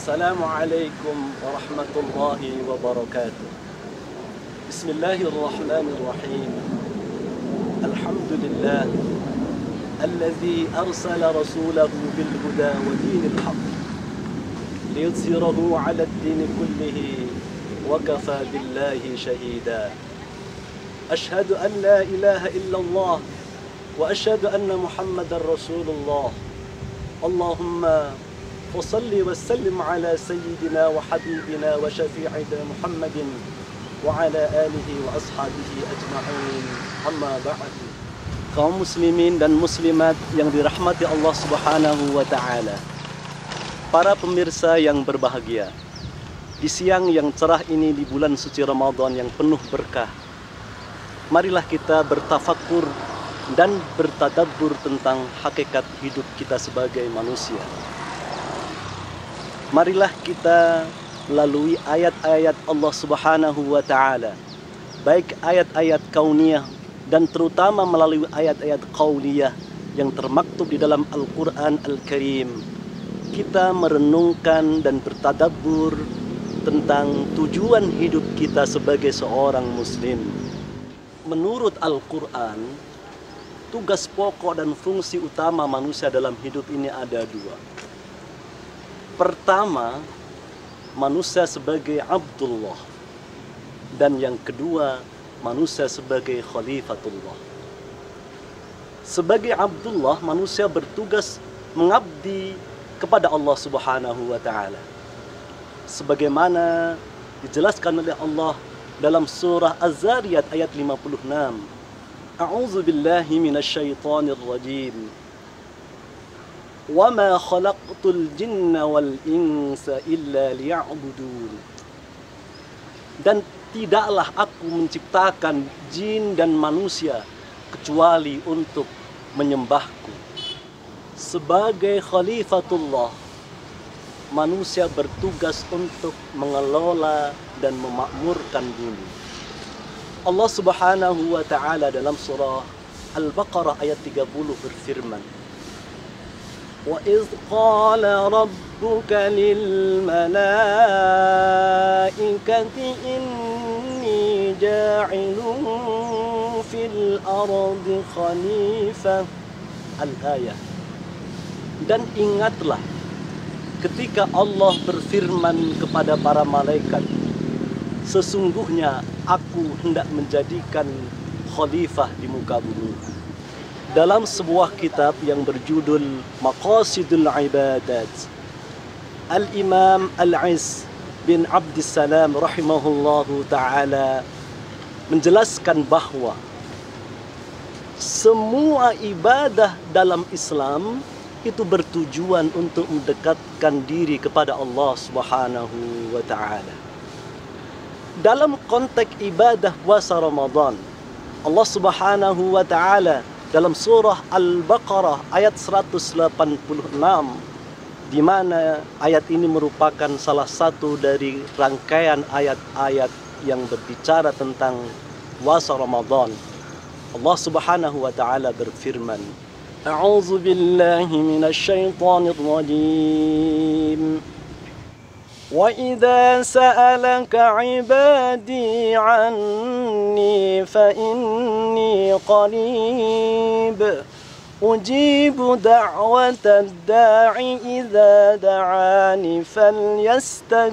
Assalamualaikum warahmatullahi wabarakatuh. Bismillahirrahmanirrahim. Alhamdulillah alladzi arsala rasulahu bil huda wa dinil haqq liyudhhirahu 'ala ad-din kullihi wa kafa billahi shahida. Ashhadu an la ilaha illallah wa ashhadu anna Muhammadar Rasulullah. Allahumma وصلي وسلم على سيدنا وحبيبنا وشفيعنا محمد وعلى آله وأصحابه أجمعين أما بعد. Kaum muslimin dan muslimat yang dirahmati Allah Subhanahu wa taala. Para pemirsa yang berbahagia. Di siang yang cerah ini di bulan suci Ramadan yang penuh berkah. Marilah kita bertafakur dan bertadabbur tentang hakikat hidup kita sebagai manusia. Marilah kita lalui ayat-ayat Allah Subhanahu wa taala, baik ayat-ayat kauniyah dan terutama melalui ayat-ayat qauliyah yang termaktub di dalam Al-Qur'an Al-Karim. Kita merenungkan dan bertadabbur tentang tujuan hidup kita sebagai seorang muslim. Menurut Al-Qur'an, tugas pokok dan fungsi utama manusia dalam hidup ini ada dua. Pertama, manusia sebagai Abdullah, dan yang kedua, manusia sebagai Khalifatullah. Sebagai Abdullah, manusia bertugas mengabdi kepada Allah Subhanahu wa taala. Sebagaimana dijelaskan oleh Allah dalam surah Az-Zariyat ayat 56. A'udzu billahi minasyaitonir rajim. وَمَا خَلَقْتُ الْجِنَّ وَالْإِنسَ إِلَّا لِيَعْبُدُونِ. Dan tidaklah aku menciptakan jin dan manusia kecuali untuk menyembahku. Sebagai Khalifatullah, manusia bertugas untuk mengelola dan memakmurkan bumi. Allah Subhanahu wa taala dalam surah Al-Baqarah ayat 30 berfirman, وَإِذْ قَالَ رَبُّكَ لِلْمَلَائِكَةِ إِنِّي جَاعِلٌ فِي الْأَرْضِ خَلِيفَةً. Al-Ayah. Dan ingatlah ketika Allah berfirman kepada para malaikat, sesungguhnya aku hendak menjadikan khalifah di muka bumi. Dalam sebuah kitab yang berjudul Maqasidul Ibadat, Al-Imam Al-Izz bin Abdissalam rahimahullahu ta'ala menjelaskan bahwa semua ibadah dalam Islam itu bertujuan untuk mendekatkan diri kepada Allah Subhanahu wa ta'ala. Dalam konteks ibadah puasa Ramadan, Allah Subhanahu wa ta'ala dalam surah Al-Baqarah ayat 186, di mana ayat ini merupakan salah satu dari rangkaian ayat-ayat yang berbicara tentang puasa Ramadan. Allah Subhanahu wa taala berfirman, A'udzu billahi minasy syaithanir rajim. وَإِذَا سَأَلَكَ عِبَادِي عَنِّي فَإِنِّي قَرِيبٌ أُجِيبُ دَعْوَةَ الدَّاعِ إِذَا دَعَانِ فَلْيَسْتَجِيبُوا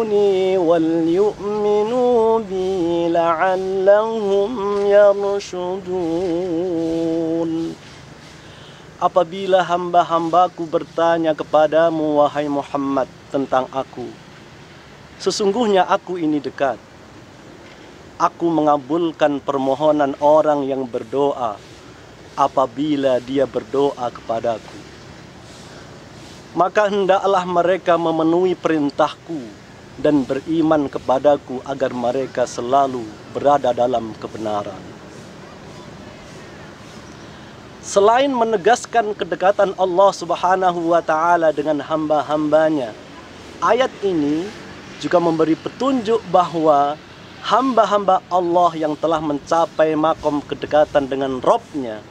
لِي وَلْيُؤْمِنُوا بِي لَعَلَّهُمْ يَرْشُدُونَ. Apabila hamba-hambaku bertanya kepadamu, wahai Muhammad, tentang aku, sesungguhnya aku ini dekat. Aku mengabulkan permohonan orang yang berdoa apabila dia berdoa kepadaku. Maka hendaklah mereka memenuhi perintahku dan beriman kepadaku agar mereka selalu berada dalam kebenaran. Selain menegaskan kedekatan Allah Subhanahu wa taala dengan hamba-hambanya, ayat ini juga memberi petunjuk bahwa hamba-hamba Allah yang telah mencapai makom kedekatan dengan Rabb-Nya,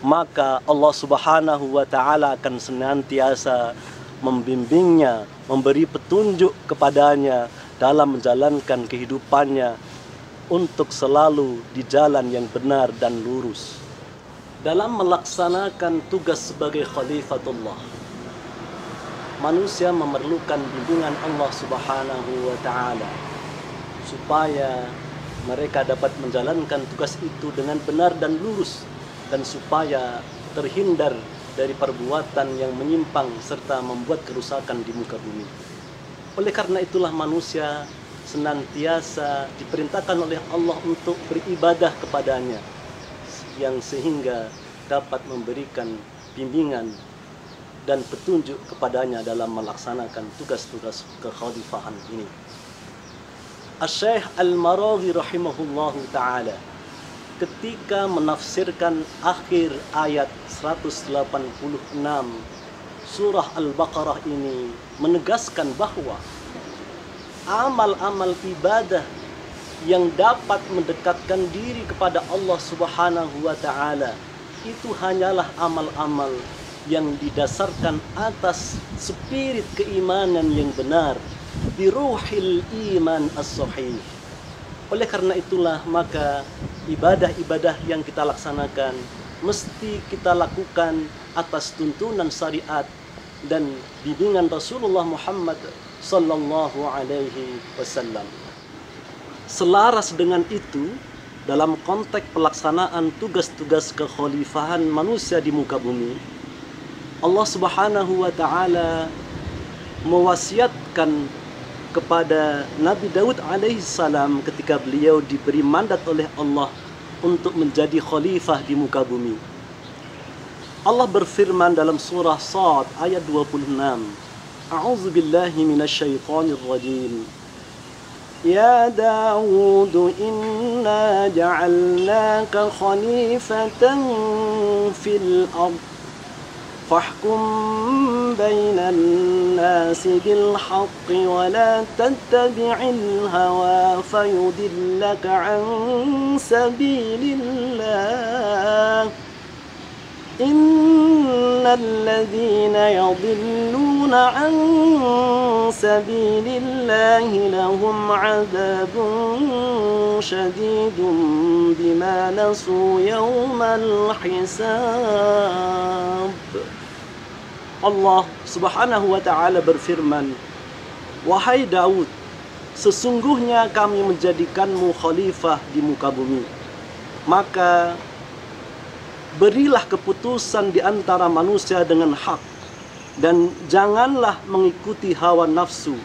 maka Allah Subhanahu wa taala akan senantiasa membimbingnya, memberi petunjuk kepadanya dalam menjalankan kehidupannya untuk selalu di jalan yang benar dan lurus. Dalam melaksanakan tugas sebagai khalifatullah, manusia memerlukan bimbingan Allah Subhanahu wa Ta'ala supaya mereka dapat menjalankan tugas itu dengan benar dan lurus, dan supaya terhindar dari perbuatan yang menyimpang serta membuat kerusakan di muka bumi. Oleh karena itulah manusia senantiasa diperintahkan oleh Allah untuk beribadah kepadanya, yang sehingga dapat memberikan bimbingan dan petunjuk kepadanya dalam melaksanakan tugas-tugas kekhalifahan ini. Asy-Syaikh Al-Maraghi rahimahullahu ta'ala ketika menafsirkan akhir ayat 186 surah Al-Baqarah ini menegaskan bahwa amal-amal ibadah yang dapat mendekatkan diri kepada Allah Subhanahu wa Ta'ala itu hanyalah amal-amal yang didasarkan atas spirit keimanan yang benar, biruhil iman as-sahih. Oleh karena itulah maka ibadah-ibadah yang kita laksanakan mesti kita lakukan atas tuntunan syariat dan bimbingan Rasulullah Muhammad sallallahu alaihi wasallam. Selaras dengan itu, dalam konteks pelaksanaan tugas-tugas kekhalifahan manusia di muka bumi, Allah Subhanahu wa Ta'ala mewasiatkan kepada Nabi Daud alaihissalam ketika beliau diberi mandat oleh Allah untuk menjadi khalifah di muka bumi. Allah berfirman dalam surah Shad ayat 26, A'udzu billahi minasyaitonir rajim. Ya Daud, inna ja'alnaka khalifatan fil ard فاحكم بين الناس بالحق ولا تتبع الهوى فيضلك عن سبيل الله إن الذين يضلون عن سبيل الله لهم عذاب شديد بما نسوا يوم الحساب. Allah Subhanahu wa Ta'ala berfirman, wahai Daud, sesungguhnya kami menjadikanmu khalifah di muka bumi, maka berilah keputusan di antara manusia dengan hak, dan janganlah mengikuti hawa nafsu,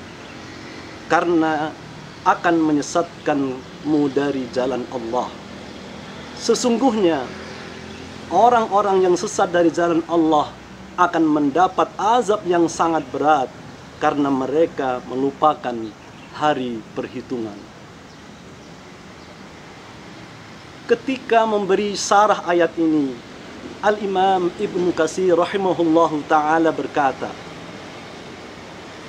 karena akan menyesatkanmu dari jalan Allah. Sesungguhnya orang-orang yang sesat dari jalan Allah akan mendapat azab yang sangat berat karena mereka melupakan hari perhitungan. Ketika memberi syarah ayat ini, Al-Imam Ibnu Katsir rahimahullahu ta'ala berkata,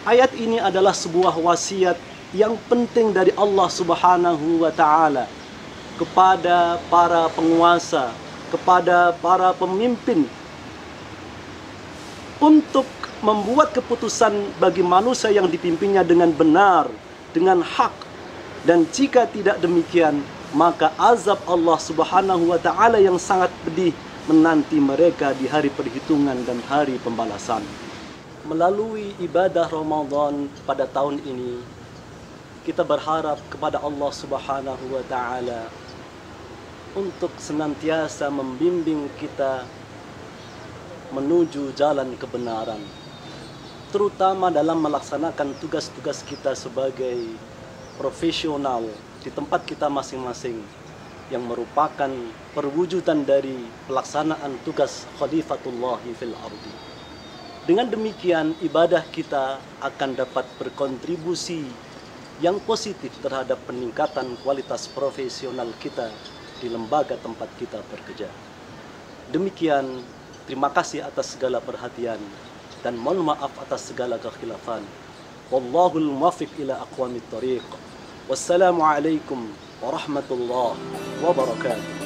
ayat ini adalah sebuah wasiat yang penting dari Allah Subhanahu wa Ta'ala kepada para penguasa, kepada para pemimpin, untuk membuat keputusan bagi manusia yang dipimpinnya dengan benar, dengan hak. Dan jika tidak demikian, maka azab Allah Subhanahu wa Ta'ala yang sangat pedih menanti mereka di hari perhitungan dan hari pembalasan. Melalui ibadah Ramadan pada tahun ini, kita berharap kepada Allah Subhanahu wa Ta'ala untuk senantiasa membimbing kita menuju jalan kebenaran, terutama dalam melaksanakan tugas-tugas kita sebagai profesional di tempat kita masing-masing, yang merupakan perwujudan dari pelaksanaan tugas Khalifatullahi fil ardi. Dengan demikian, ibadah kita akan dapat berkontribusi yang positif terhadap peningkatan kualitas profesional kita di lembaga tempat kita bekerja. Demikian, terima kasih atas segala perhatian dan mohon maaf atas segala kekhilafan. Wallahul muwaffiq ila aqwamit thariq. Wassalamualaikum warahmatullahi wabarakatuh.